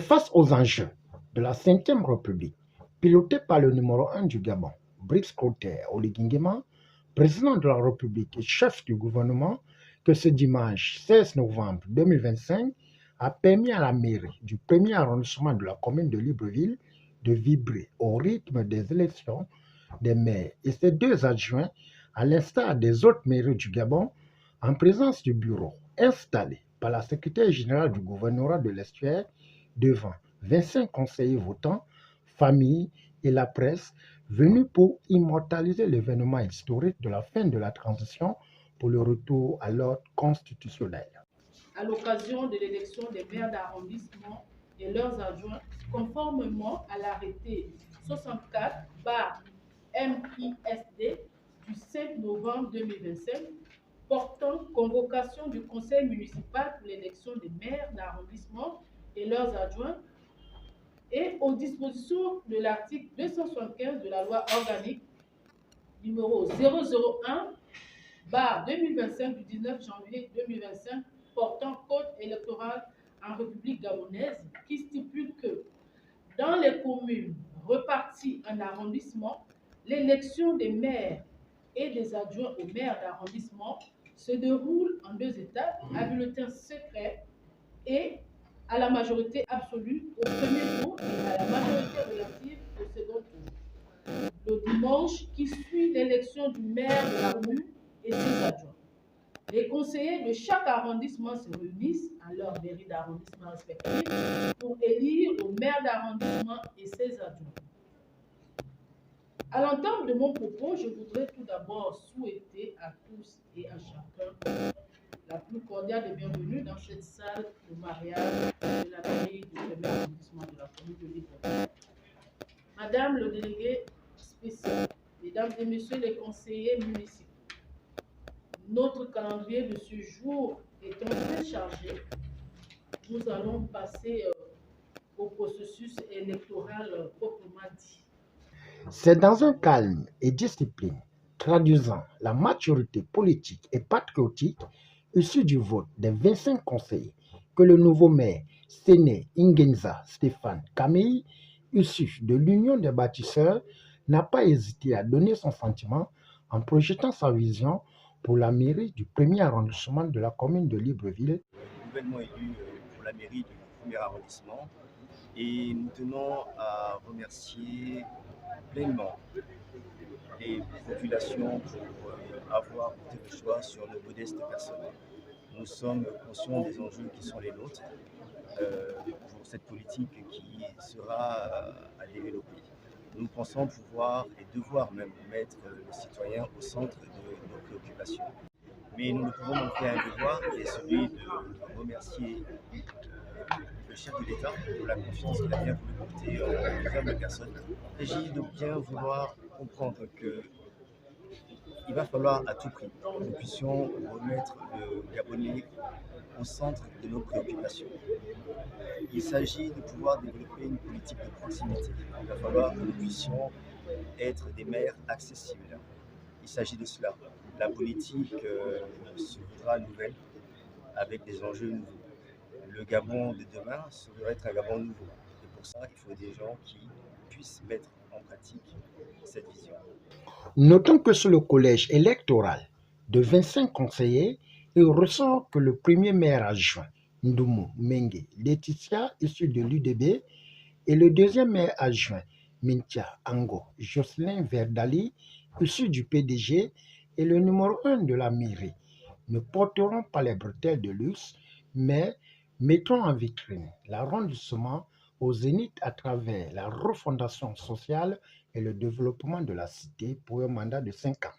face aux enjeux de la 5e République, pilotée par le numéro 1 du Gabon, Brice Clotaire Oligui Nguema, président de la République et chef du gouvernement, que ce dimanche 16 novembre 2025 a permis à la mairie du 1er arrondissement de la commune de Libreville de vibrer au rythme des élections des maires et ses 2 adjoints, à l'instar des autres mairies du Gabon, en présence du bureau installé par la secrétaire générale du gouvernorat de l'Estuaire devant 25 conseillers votants, familles et la presse venus pour immortaliser l'événement historique de la fin de la transition pour le retour à l'ordre constitutionnel. À l'occasion de l'élection des maires d'arrondissement et leurs adjoints, conformément à l'arrêté 64/MISD du 5 novembre 2025, portant convocation du conseil municipal pour l'élection des maires d'arrondissement et leurs adjoints, et aux dispositions de l'article 275 de la loi organique numéro 001/2025 du 19 janvier 2025 portant code électoral en République gabonaise, qui stipule que dans les communes reparties en arrondissement, l'élection des maires et des adjoints aux maires d'arrondissement se déroule en 2 étapes, à bulletin secret et à la majorité absolue au premier tour et à la majorité relative au second tour. Le dimanche qui suit l'élection du maire de la commune et ses adjoints, les conseillers de chaque arrondissement se réunissent à leur mairie d'arrondissement respective pour élire le maire d'arrondissement et ses adjoints. À l'entame de mon propos, je voudrais tout d'abord souhaiter à tous et à chacun la plus cordiale des bienvenues dans cette salle de mariage de la mairie du premier arrondissement de la commune de Libreville. Madame le délégué spécial, Mesdames et Messieurs les conseillers municipaux, notre calendrier de ce jour étant très chargé, nous allons passer au processus électoral proprement dit. C'est dans un calme et discipline, traduisant la maturité politique et patriotique issue du vote des 25 conseillers, que le nouveau maire Séné Ingenza Stéphane Camille, issu de l'Union des bâtisseurs, n'a pas hésité à donner son sentiment en projetant sa vision pour la mairie du 1er arrondissement de la commune de Libreville. Nouvellement élu pour la mairie du 1er arrondissement, et nous tenons à remercier pleinement les populations pour avoir porté le choix sur nos modestes personnes. Nous sommes conscients des enjeux qui sont les nôtres pour cette politique qui sera à développer. Nous pensons pouvoir et devoir même mettre le citoyen au centre de nos préoccupations. Mais nous ne pouvons manquer un devoir qui est celui de remercier le chef de l'État pour la confiance qu'il a bien voulu porter en humble personne. Il s'agit de bien vouloir comprendre qu'il va falloir à tout prix que nous puissions remettre le Gabonais au centre de nos préoccupations. Il s'agit de pouvoir développer une politique de proximité. Il va falloir que nous puissions être des maires accessibles. Il s'agit de cela. La politique se voudra nouvelle, avec des enjeux nouveaux. Le Gabon de demain devrait être un Gabon nouveau. Et pour ça, il faut des gens qui puissent mettre en pratique cette vision. Notons que sur le collège électoral de 25 conseillers, il ressort que le premier maire adjoint, Ndoumou Mengue Laetitia, issu de l'UDB, et le deuxième maire adjoint, Mintia Ango Jocelyn Verdali, issu du PDG, et le numéro 1 de la mairie, ne porteront pas les bretelles de luxe, mais mettront en vitrine l'arrondissement au zénith à travers la refondation sociale et le développement de la cité pour un mandat de 5 ans.